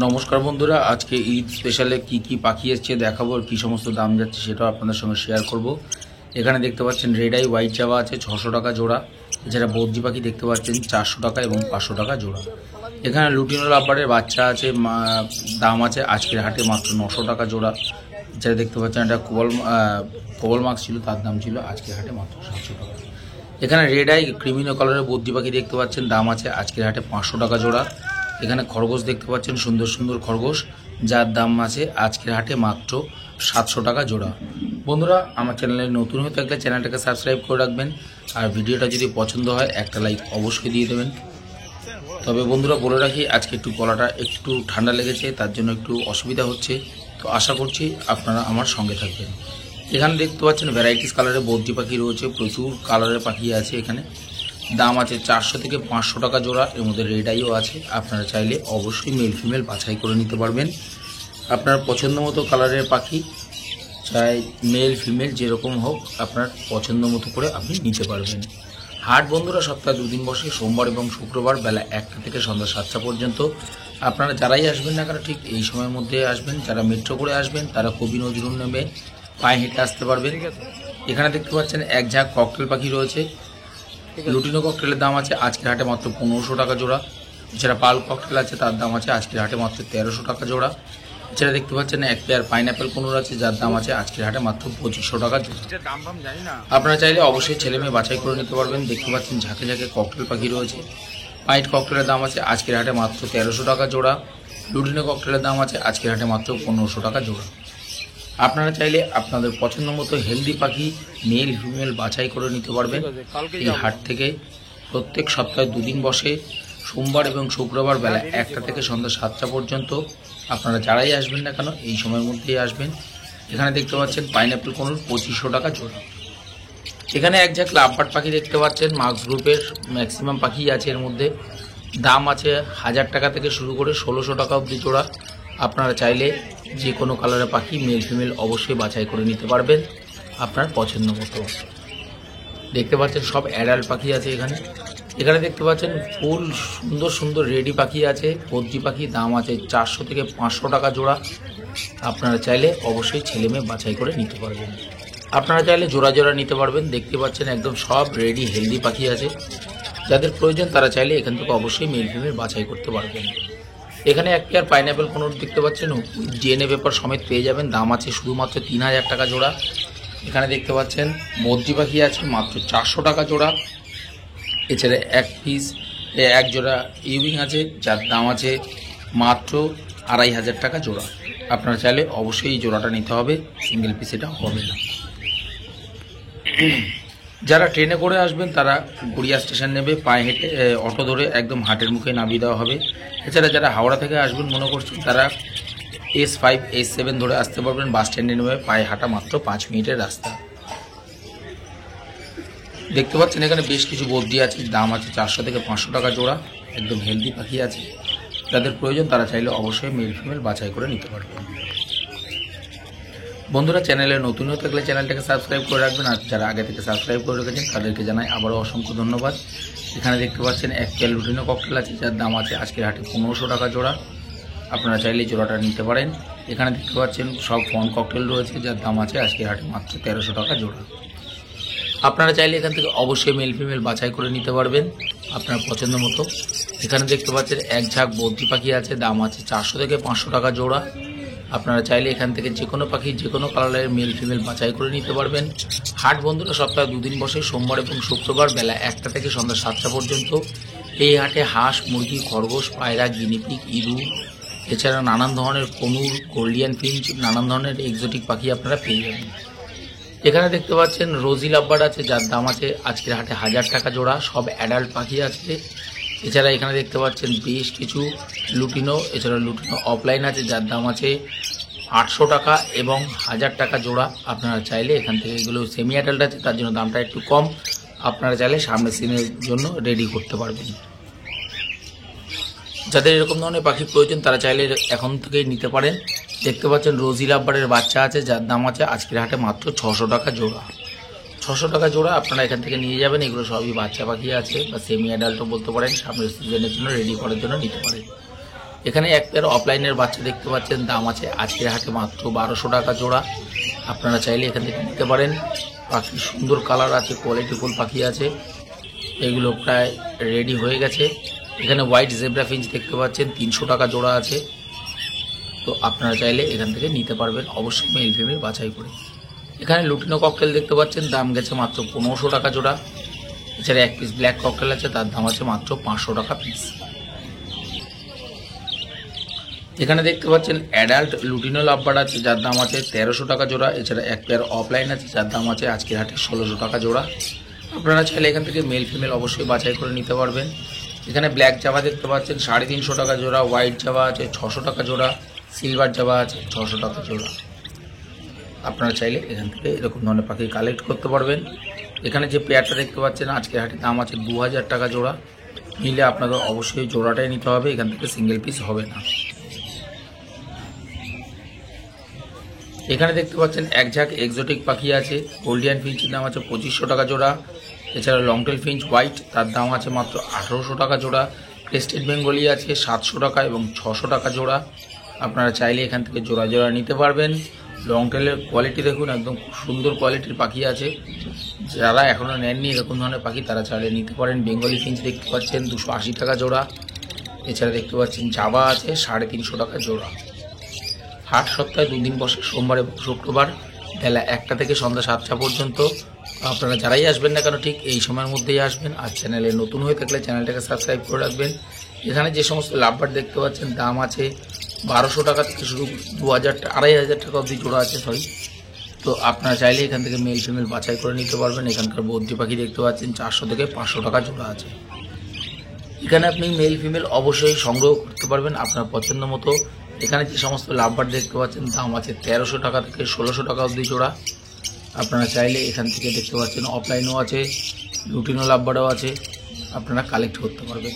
নমস্কার বন্ধুরা, আজকে ঈদ স্পেশালে কি পাখি এসছে দেখাবো আর কি সমস্ত দাম যাচ্ছে সেটাও আপনাদের সঙ্গে শেয়ার করব। এখানে দেখতে পাচ্ছেন রেড আই হোয়াইট জাভা আছে 600 টাকা জোড়া। এছাড়া বদ্রি পাখি দেখতে পাচ্ছেন 400 টাকা এবং 500 টাকা জোড়া। এখানে লুটিনো লাভবার্ডের বাচ্চা আছে, দাম আছে আজকের হাটে মাত্র 900 টাকা জোড়া। এছাড়া দেখতে পাচ্ছেন একটা কোবল মার্কস ছিল, তার দাম ছিল আজকের হাটে মাত্র 700 টাকা। এখানে রেড আই ক্রিমিনো কালারের বদ্রি পাখি দেখতে পাচ্ছেন, দাম আছে আজকের হাটে 500 টাকা জোড়া। এখানে খরগোশ দেখতে পাচ্ছেন, সুন্দর সুন্দর খরগোশ, যার দাম আছে আজকের হাটে মাত্র 700 টাকা জোড়া। বন্ধুরা, আমার চ্যানেলে নতুন হয়ে থাকলে চ্যানেলটাকে সাবস্ক্রাইব করে রাখবেন, আর ভিডিওটা যদি পছন্দ হয় একটা লাইক অবশ্যই দিয়ে দেবেন। তবে বন্ধুরা বলে রাখি, আজকে একটু গলাটা একটু ঠান্ডা লেগেছে, তার জন্য একটু অসুবিধা হচ্ছে, তো আশা করছি আপনারা আমার সঙ্গে থাকবেন। এখানে দেখতে পাচ্ছেন ভ্যারাইটিস কালারের বদ্রি পাখি রয়েছে, প্রচুর কালারের পাখি আছে। এখানে দাম আছে 400 থেকে 500 টাকা জোড়া। এর মধ্যে রেড আইও আছে, আপনারা চাইলে অবশ্যই মেল ফিমেল বাছাই করে নিতে পারবেন। আপনার পছন্দ মতো কালারের পাখি, চাই মেল ফিমেল যেরকম হোক, আপনার পছন্দ মতো করে আপনি নিতে পারবেন। হাট বন্ধুরা সপ্তাহে 2 দিন বসে, সোমবার এবং শুক্রবার বেলা 1টা থেকে সন্ধ্যা 7টা পর্যন্ত। আপনারা যারাই আসবেন না কেন ঠিক এই সময়ের মধ্যে আসবেন। যারা মেট্রো করে আসবেন তারা কবি নজরুল নেমে পায়ে হেঁটে আসতে পারবেন। এখানে দেখতে পাচ্ছেন এক ঝাঁক ককটেল পাখি রয়েছে। লুটিনো ককটেলের দাম আছে আজকের হাটে মাত্র 1500 টাকা জোড়া। এছাড়া পাল ককটেল আছে, তার দাম আছে আজকের হাটে মাত্র 1300 টাকা জোড়া। এছাড়া দেখতে পাচ্ছেন এক পেয়ার পাইনাপেল কোনোর আছে, যার দাম আছে আজকের হাটে মাত্র 2500 টাকা জোড়া। আপনারা চাইলে অবশ্যই ছেলে মেয়ে বাছাই করে নিতে পারবেন। দেখতে পাচ্ছেন ঝাঁকে ঝাঁকে ককটেল পাখি রয়েছে। পাইট ককটেলের দাম আছে আজকের হাটে মাত্র 1300 টাকা জোড়া। লুটিনো ককটেলের দাম আছে আজকের হাটে মাত্র 1500 টাকা জোড়া। আপনারা চাইলে আপনাদের পছন্দ মতো হেলদি পাখি মেল ফিমেল বাছাই করে নিতে পারবেন। এই হাট থেকে প্রত্যেক সপ্তাহে 2 দিন বসে, সোমবার এবং শুক্রবার বেলা 1টা থেকে সন্ধ্যা 7টা পর্যন্ত। আপনারা যারাই আসবেন না কেন এই সময়ের মধ্যেই আসবেন। এখানে দেখতে পাচ্ছেন পাইনাপেল কোনোর 2500 টাকা জোড়া। এখানে এক ঝাঁক লাভবার্ড পাখি দেখতে পাচ্ছেন, মার্কস গ্রুপের ম্যাক্সিমাম পাখি আছে। এর মধ্যে দাম আছে 1000 টাকা থেকে শুরু করে 1600 টাকা অবধি জোড়া। আপনারা চাইলে যে কোনো কালারের পাখি মেল ফিমেল অবশ্যই বাছাই করে নিতে পারবেন আপনার পছন্দ মতো। দেখতে পাচ্ছেন সব অ্যাডাল্ট পাখি আছে এখানে। এখানে দেখতে পাচ্ছেন ফুল সুন্দর সুন্দর রেডি পাখি আছে, বদ্রি পাখি, দাম আছে 400 থেকে 500 টাকা জোড়া। আপনারা চাইলে অবশ্যই ছেলে মেয়ে বাছাই করে নিতে পারবেন। আপনারা চাইলে জোড়া জোড়া নিতে পারবেন। দেখতে পাচ্ছেন একদম সব রেডি হেলদি পাখি আছে, যাদের প্রয়োজন তারা চাইলে এখান থেকে অবশ্যই মেল ফিমেল বাছাই করতে পারবেন। এখানে এক পেয়ার পাইনাপেল কোনোর দেখতে পাচ্ছেন, ডিএনএ পেপার সমেত পেয়ে যাবেন। দাম আছে শুধুমাত্র 3000 টাকা জোড়া। এখানে দেখতে পাচ্ছেন বদ্রি পাখি আছে মাত্র 400 টাকা জোড়া। এছাড়া এক জোড়া ইউরিং আছে, যার দাম আছে মাত্র 2500 টাকা জোড়া। আপনারা চাইলে অবশ্যই এই জোড়াটা নিতে হবে, সিঙ্গেল পিস এটা হবে না। যারা ট্রেনে করে আসবেন তারা গড়িয়া স্টেশন নেবে, পায়ে হেঁটে অটো ধরে একদম হাটের মুখে নামিয়ে দেওয়া হবে। এছাড়া যারা হাওড়া থেকে আসবেন মনে করছেন তারা S5 S7 ধরে আসতে পারবেন। বাস স্ট্যান্ডে নেমে পায়ে হাঁটা মাত্র 5 মিনিটের রাস্তা। দেখতে পাচ্ছেন এখানে বেশ কিছু বদ্রি আছে, দাম আছে 400 থেকে 500 টাকা জোড়া। একদম হেলদি পাখি আছে, যাদের প্রয়োজন তারা চাইলে অবশ্যই মেল ফিমেল বাছাই করে নিতে পারবেন। বন্ধুরা, চ্যানেলে নতুন হয়ে থাকলে চ্যানেলটাকে সাবস্ক্রাইব করে রাখবেন, আর যারা আগে থেকে সাবস্ক্রাইব করে রেখেছেন তাদেরকে জানাই আবারও অসংখ্য ধন্যবাদ। এখানে দেখতে পাচ্ছেন এক পেয়ার লুটিনো ককটেল আছে, যার দাম আছে আজকের হাটে 1500 টাকা জোড়া। আপনারা চাইলে জোড়াটা নিতে পারেন। এখানে দেখতে পাচ্ছেন সব ফন ককটেল রয়েছে, যার দাম আছে আজকের হাটে মাত্র 1300 টাকা জোড়া। আপনারা চাইলে এখান থেকে অবশ্যই মেল ফিমেল বাছাই করে নিতে পারবেন আপনার পছন্দ মতো। এখানে দেখতে পাচ্ছেন এক ঝাঁক বদ্রি পাখি আছে, দাম আছে 400 থেকে 500 টাকা জোড়া। আপনারা চাইলে এখান থেকে যে কোনো পাখি যে কোনো কালারের মেল ফিমেল বাছাই করে নিতে পারবেন। হাট বন্ধুরা সপ্তাহে 2 দিন বসে, সোমবার এবং শুক্রবার বেলা 1টা থেকে সন্ধ্যা 7টা পর্যন্ত। এই হাটে হাঁস, মুরগি, খরগোশ, পায়রা, গিনিপিগ, ইঁদুর, এছাড়া নানান ধরনের কনুর, গোল্ডিয়ান ফিঞ্চ, নানান ধরনের এক্সোটিক পাখি আপনারা পেয়ে যাবেন। এখানে দেখতে পাচ্ছেন রোজি লাভবার্ড আছে, যার দাম আছে আজকের হাটে 1000 টাকা জোড়া। সব অ্যাডাল্ট পাখি আছে। এছাড়া এখানে দেখতে পাচ্ছেন বেশ কিছু লুটিনো, এছাড়া লুটিনো অফলাইন আছে, যার দাম আছে 800 টাকা এবং 1000 টাকা জোড়া। আপনারা চাইলে এখান থেকে এগুলো সেমি অ্যাডাল্ট আছে, তার জন্য দামটা একটু কম। আপনারা চাইলে সামনের সিনের জন্য রেডি করতে পারবেন। যাদের এরকম ধরনের পাখি প্রয়োজন তারা চাইলে এখন থেকেই নিতে পারেন। দেখতে পাচ্ছেন রোজি লাভবার্ডের বাচ্চা আছে, যার দাম আছে আজকের হাটে মাত্র 600 টাকা জোড়া। 600 টাকা জোড়া আপনারা এখান থেকে নিয়ে যাবেন। এগুলো সবই বাচ্চা পাখি আছে, বা সেমি অ্যাডাল্টও বলতে পারেন, সামনের সিজনের জন্য রেডি করার জন্য নিতে পারেন। এখানে এক পেয়ার অফলাইনের বাচ্চা দেখতে পাচ্ছেন, দাম আছে আজকের হাটে মাত্র 1200 টাকা জোড়া। আপনারা চাইলে এখান থেকে নিতে পারেন। পাখি সুন্দর কালার আছে, কোয়ালিটিফুল পাখি আছে, এগুলো প্রায় রেডি হয়ে গেছে। এখানে হোয়াইট জেব্রা ফিঞ্চ দেখতে পাচ্ছেন, 300 টাকা জোড়া আছে। তো আপনারা চাইলে এখান থেকে নিতে পারবেন, অবশ্যই মেল ফিমেল বাছাই করে। এখানে লুটিনো ককটেল দেখতে পাচ্ছেন, দাম গেছে মাত্র 1500 টাকা জোড়া। এছাড়া এক পিস ব্ল্যাক ককটেল আছে, তার দাম আছে মাত্র 500 টাকা পিস। এখানে দেখতে পাচ্ছেন অ্যাডাল্ট লুটিনো লাভবার্ড আছে, যার দাম আছে 1300 টাকা জোড়া। এছাড়া এক পেয়ার অফলাইন আছে, যার দাম আছে আজকের হাটে 1600 টাকা জোড়া। আপনারা চাইলে এখান থেকে মেল ফিমেল অবশ্যই বাছাই করে নিতে পারবেন। এখানে ব্ল্যাক জাভা দেখতে পাচ্ছেন 350 টাকা জোড়া, হোয়াইট জাভা আছে 600 টাকা জোড়া, সিলভার জাভা আছে 600 টাকা জোড়া। আপনারা চাইলে এখান থেকে এরকম ধরনের পাখি কালেক্ট করতে পারবেন। এখানে যে পেয়ারটা দেখতে পাচ্ছেন আজকের হাটে দাম আছে 2000 টাকা জোড়া। নিলে আপনাদের অবশ্যই জোড়াটাই নিতে হবে, এখান থেকে সিঙ্গেল পিস হবে না। এখানে দেখতে পাচ্ছেন এক ঝাঁক এক্সোটিক পাখি আছে। গোল্ডিয়ান ফিঞ্চের দাম আছে 2500 টাকা জোড়া। এছাড়া লংটেল ফিঞ্চ হোয়াইট, তার দাম আছে মাত্র 1800 টাকা জোড়া। ক্রেস্টেড বেঙ্গলি আছে 700 টাকা এবং 600 টাকা জোড়া। আপনারা চাইলে এখান থেকে জোড়া জোড়া নিতে পারবেন। লংটেলের কোয়ালিটি দেখুন, একদম খুব সুন্দর কোয়ালিটির পাখি আছে। যারা এখনও নেননি এরকম ধরনের পাখি, তারা চাইলে নিতে পারেন। বেঙ্গলি ফিঞ্চ দেখতে পাচ্ছেন 280 টাকা জোড়া। এছাড়া দেখতে পাচ্ছেন জাভা আছে 350 টাকা জোড়া। হাট সপ্তাহে 2 দিন বসে, সোমবার এবং শুক্রবার বেলা 1টা থেকে সন্ধ্যা 7টা পর্যন্ত। আপনারা যারাই আসবেন না কেন ঠিক এই সময়ের মধ্যেই আসবেন। আর চ্যানেলে নতুন হয়ে থাকলে চ্যানেলটাকে সাবস্ক্রাইব করে রাখবেন। এখানে যে সমস্ত লাভবার্ড দেখতে পাচ্ছেন দাম আছে 1200 টাকা থেকে শুরু 2500 টাকা অবধি জোড়া আছে, তো আপনারা চাইলে এখান থেকে মেল ফিমেল বাছাই করে নিতে পারবেন। এখানকার বদ্রি পাখি দেখতে পাচ্ছেন 400 থেকে 500 টাকা জোড়া আছে। এখানে আপনি মেল ফিমেল অবশ্যই সংগ্রহ করতে পারবেন আপনার পছন্দ মতো। এখানে যে সমস্ত লাভবার্ড দেখতে পাচ্ছেন দাম আছে 1300 টাকা থেকে 1600 টাকা অবধি জোড়া। আপনারা চাইলে এখান থেকে দেখতে পাচ্ছেন অফলাইনও আছে, লুটিনো লাভবার্ডও আছে, আপনারা কালেক্ট করতে পারবেন।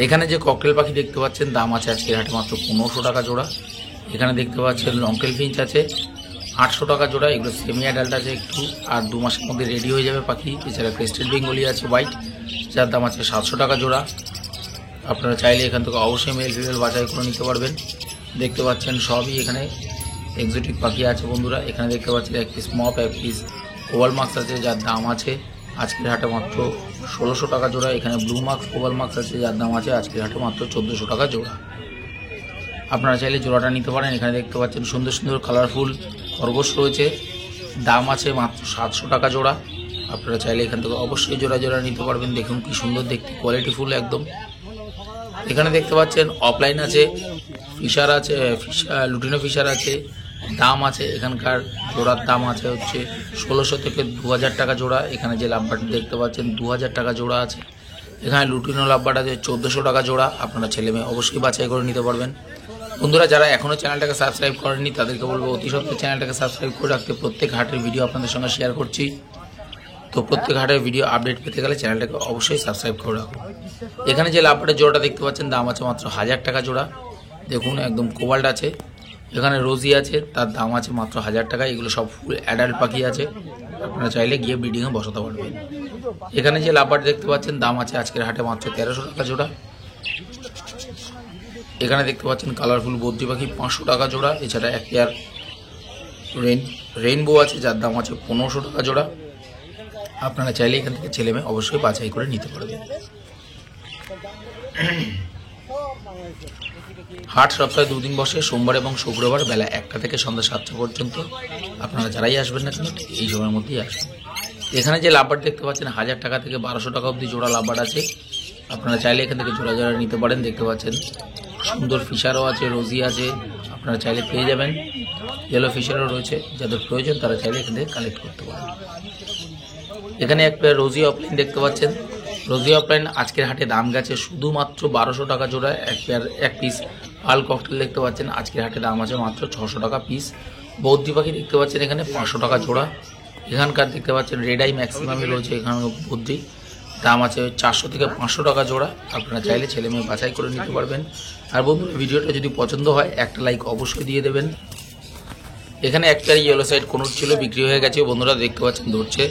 এখানে যে ককটেল পাখি দেখতে পাচ্ছেন দাম আছে আজকের হাটে মাত্র 1500 টাকা জোড়া। এখানে দেখতে পাচ্ছেন লংটেল ফিঞ্চ আছে 800 টাকা জোড়া। এগুলো সেমি অ্যাডাল্ট আছে একটু, আর 2 মাসের মধ্যে রেডি হয়ে যাবে পাখি। এছাড়া ক্রেস্টেড বেঙ্গলি আছে হোয়াইট, যার দাম আছে 700 টাকা জোড়া। আপনারা চাইলে এখান থেকে অবশ্যই মেল ফিমেল বাছাই করে নিতে পারবেন। দেখতে পাচ্ছেন সবই এখানে এক্সোটিক পাখি আছে বন্ধুরা। এখানে দেখতে পাচ্ছেন এক পিস মপ, এক পিস ওভাল মার্কস আছে, যার দাম আছে আজকের হাটে মাত্র 1600 টাকা জোড়া। এখানে ব্লু মার্কস ওভাল মার্কস আছে, যার দাম আছে আজকের হাটে মাত্র 1400 টাকা জোড়া। আপনারা চাইলে জোড়াটা নিতে পারেন। এখানে দেখতে পাচ্ছেন সুন্দর সুন্দর কালারফুল খরগোশ রয়েছে, দাম আছে মাত্র 700 টাকা জোড়া। আপনারা চাইলে এখান থেকে অবশ্যই জোড়া জোড়া নিতে পারবেন। দেখুন কি সুন্দর দেখতে, কোয়ালিটিফুল একদম। এখানে দেখতে পাচ্ছেন অফলাইন আছে, ফিশার আছে, লুটিনো ফিশার আছে, দাম আছে এখানকার জোড়ার দাম আছে হচ্ছে 1600 থেকে 2000 টাকা জোড়া। এখানে যে লাভবার্ড দেখতে পাচ্ছেন 2000 টাকা জোড়া আছে। এখানে লুটিনো লাভবার্ড আছে 1400 টাকা জোড়া। আপনারা ছেলে মেয়ে অবশ্যই বাছাই করে নিতে পারবেন। বন্ধুরা যারা এখনও চ্যানেলটাকে সাবস্ক্রাইব করেননি তাদেরকে বলবো অতি সত্ত্বর চ্যানেলটাকে সাবস্ক্রাইব করে রাখতে। প্রত্যেক হাটের ভিডিও আপনাদের সঙ্গে শেয়ার করছি, তো প্রত্যেক হাটের ভিডিও আপডেট পেতে গেলে চ্যানেলটাকে অবশ্যই সাবস্ক্রাইব করে রাখুন। এখানে যে লাভবার্ডের জোড়াটা দেখতে পাচ্ছেন দাম আছে মাত্র 1000 টাকা জোড়া। দেখুন একদম কোবাল্ট আছে। এখানে রোজি আছে, তার দাম আছে মাত্র 1000 টাকা। এগুলো সব ফুল অ্যাডাল্ট পাখি আছে, আপনারা চাইলে গিয়ে ব্রিডিংয়ে বসাতে পারবেন। এখানে যে লাভবার্ড দেখতে পাচ্ছেন দাম আছে আজকের হাটে মাত্র 1300 টাকা জোড়া। এখানে দেখতে পাচ্ছেন কালারফুল বদ্রি পাখি 500 টাকা জোড়া। এছাড়া এক পেয়ার রেইনবো আছে, যার দাম আছে 1500 টাকা জোড়া। আপনারা চাইলে এখান থেকে ছেলে মেয়ে অবশ্যই বাছাই করে নিতে পারবেন। হাট সপ্তাহে 2 দিন বসে, সোমবার এবং শুক্রবার বেলা 1টা থেকে সন্ধ্যা 7টা পর্যন্ত। আপনারা যারাই আসবেন না কেন এই সময়ের মধ্যেই আসবেন। এখানে যে লাভবার্ড দেখতে পাচ্ছেন 1000 টাকা থেকে 1200 টাকা অবধি জোড়া লাভবার্ড আছে। আপনারা চাইলে এখান থেকে জোড়া জোড়া নিতে পারেন। দেখতে পাচ্ছেন সুন্দর ফিশারও আছে, রোজি আছে, আপনারা চাইলে পেয়ে যাবেন। ইয়েলো ফিশারও রয়েছে, যাদের প্রয়োজন তারা চাইলে এখান থেকে কালেক্ট করতে পারেন। এখানে এক পেয়ার রোজি অফলাইন দেখতে পাচ্ছেন। রোজি অফলাইন আজকের হাটে দাম গেছে শুধুমাত্র 1200 টাকা জোড়া। এক পিস পাল ককটেল দেখতে পাচ্ছেন আজকের হাটে দাম আছে মাত্র 600 টাকা পিস। বদ্রি পাখি দেখতে পাচ্ছেন এখানে 500 টাকা জোড়া। এখানকার দেখতে পাচ্ছেন রেড আই ম্যাক্সিমামই রয়েছে, এখানে বদ্রি দাম আছে 400 থেকে 500 টাকা জোড়া। আপনারা চাইলে ছেলে মেয়ে বাছাই করে নিতে পারবেন। আর বন্ধুরা ভিডিওটা যদি পছন্দ হয় একটা লাইক অবশ্যই দিয়ে দেবেন। এখানে এক পেয়ার ইয়েলো সাইড কোনুট ছিল, বিক্রি হয়ে গেছে বন্ধুরা, দেখতে পাচ্ছেন ধরছে।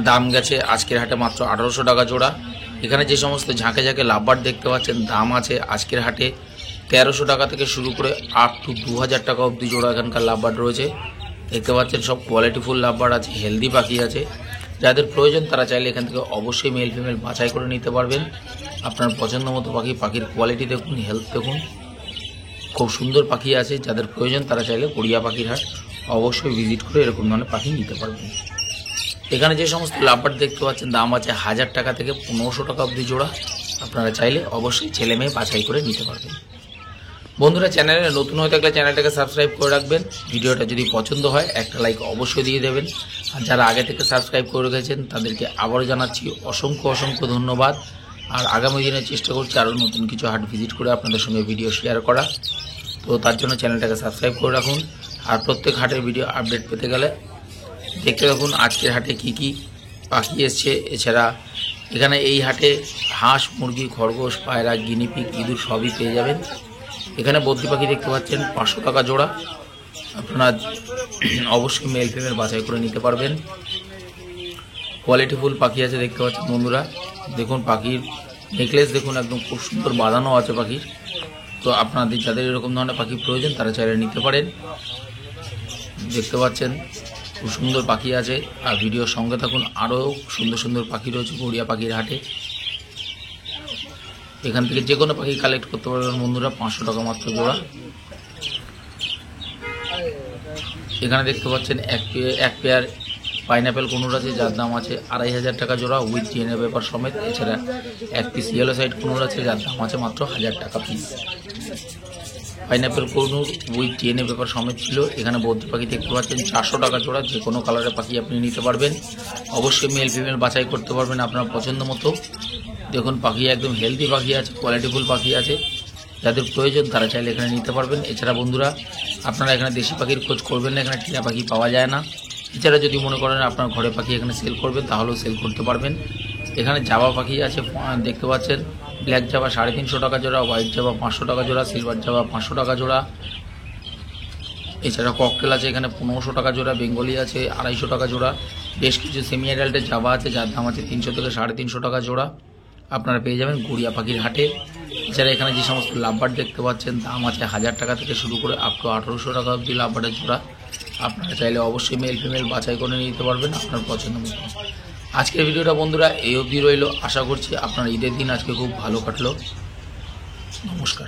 দাম গেছে আজকের হাটে মাত্র 1800 টাকা জোড়া। এখানে যে সমস্ত ঝাঁকে ঝাঁকে লাভবার্ড দেখতে পাচ্ছেন দাম আছে আজকের হাটে 1300 টাকা থেকে শুরু করে আপ টু 2000 টাকা অবধি জোড়া এখানকার লাভবার্ড রয়েছে। দেখতে পাচ্ছেন সব কোয়ালিটিফুল লাভবার্ড আছে, হেলদি পাখি আছে। যাদের প্রয়োজন তারা চাইলে এখান থেকে অবশ্যই মেল ফিমেল বাছাই করে নিতে পারবেন। আপনার পছন্দ মতো পাখি, পাখির কোয়ালিটি দেখুন, হেলথ দেখুন, খুব সুন্দর পাখি আছে। যাদের প্রয়োজন তারা চাইলে গড়িয়া পাখির হাট অবশ্যই ভিজিট করে এরকম ধরনের পাখি নিতে পারবেন। এখানে যে সমস্ত লাভবার্ড দেখতে পাচ্ছেন দাম আছে 1000 টাকা থেকে 1500 টাকা অবধি জোড়া। আপনারা চাইলে অবশ্যই ছেলে মেয়ে বাছাই করে নিতে পারবেন। বন্ধুরা, চ্যানেলে নতুন হয়ে থাকলে চ্যানেলটাকে সাবস্ক্রাইব করে রাখবেন। ভিডিওটা যদি পছন্দ হয় একটা লাইক অবশ্যই দিয়ে দেবেন। আর যারা আগে থেকে সাবস্ক্রাইব করে রেখেছেন তাদেরকে আবারও জানাচ্ছি অসংখ্য ধন্যবাদ। আর আগামী দিনে চেষ্টা করছি আরও নতুন কিছু হাট ভিজিট করে আপনাদের সঙ্গে ভিডিও শেয়ার করা। তো তার জন্য চ্যানেলটাকে সাবস্ক্রাইব করে রাখুন। আর প্রত্যেক হাটের ভিডিও আপডেট পেতে গেলে দেখতে থাকুন আজকের হাটে কি কি পাখি এসছে। এছাড়া এখানে এই হাটে হাঁস, মুরগি, খরগোশ, পায়রা, গিনিপিগ, ইঁদুর সবই পেয়ে যাবেন। এখানে বদ্রি পাখি দেখতে পাচ্ছেন 500 টাকা জোড়া। আপনারা অবশ্যই মেল ফিমেল বাছাই করে নিতে পারবেন। কোয়ালিটিফুল পাখি আছে দেখতে পাচ্ছেন বন্ধুরা। দেখুন পাখির নেকলেস দেখুন, একদম খুব সুন্দর বাঁধানো আছে পাখির। তো আপনাদের যাদের এরকম ধরনের পাখি প্রয়োজন তারা চাইলে নিতে পারেন। দেখতে পাচ্ছেন খুব সুন্দর পাখি আছে। আর ভিডিওর সঙ্গে থাকুন, আরও সুন্দর পাখি রয়েছে গড়িয়া পাখির হাটে। এখান থেকে যে কোনো পাখি কালেক্ট করতে পারবেন বন্ধুরা, 500 টাকা মাত্র জোড়া। এখানে দেখতে পাচ্ছেন এক পেয়ার পাইনাপেল কুনুর আছে, যার দাম আছে 2500 টাকা জোড়া উইথ ডিএনএ পেপার সমেত। এছাড়া এক পিস ইয়েলো সাইড কুনুর আছে, যার দাম আছে মাত্র 1000 টাকা piece. Pineapple কুনুর with DNA paper সমেত ছিল। এখানে বদ্রি পাখি দেখতে পাচ্ছেন 400 টাকা জোড়া। যে কোনো কালারের পাখি আপনি নিতে পারবেন। অবশ্যই মেল ফিমেল বাছাই করতে পারবেন আপনার পছন্দ মতো। দেখুন পাখি একদম হেলদি পাখি আছে, কোয়ালিটিফুল পাখি আছে। যাদের প্রয়োজন তারা চাইলে এখানে নিতে পারবেন। এছাড়া বন্ধুরা, আপনারা এখানে দেশি পাখির খোঁজ করবেন না, এখানে টিয়া পাখি পাওয়া যায় না। এছাড়া যদি মনে করেন আপনার ঘরে পাখি এখানে সেল করবেন তাহলেও সেল করতে পারবেন। এখানে জাভা পাখি আছে দেখতে পাচ্ছেন, ব্ল্যাক জাভা 350 টাকা জোড়া, হোয়াইট জাভা 500 টাকা জোড়া, সিলভার জাভা 500 টাকা জোড়া। এছাড়া ককটেল আছে এখানে 1500 টাকা জোড়া, বেঙ্গলি আছে 250 টাকা জোড়া। বেশ কিছু সেমি অ্যাডাল্টের জাভা আছে যার দাম আছে 300 থেকে 350 টাকা জোড়া। আপনারা পেয়ে যাবেন গড়িয়া পাখির হাটে। এছাড়া এখানে যে সমস্ত লাভবার্ড দেখতে পাচ্ছেন দাম আছে 1000 টাকা থেকে শুরু করে আপ টু 1800 টাকা অবধি লাভবার্ডের জোড়া। আপনারা চাইলে অবশ্যই মেল ফিমেল বাছাই করে নিতে পারবেন আপনার পছন্দ মতো। আজকের ভিডিওটা বন্ধুরা এই অবধি রইল। আশা করছি আপনার ঈদের দিন আজকে খুব ভালো কাটলো। নমস্কার।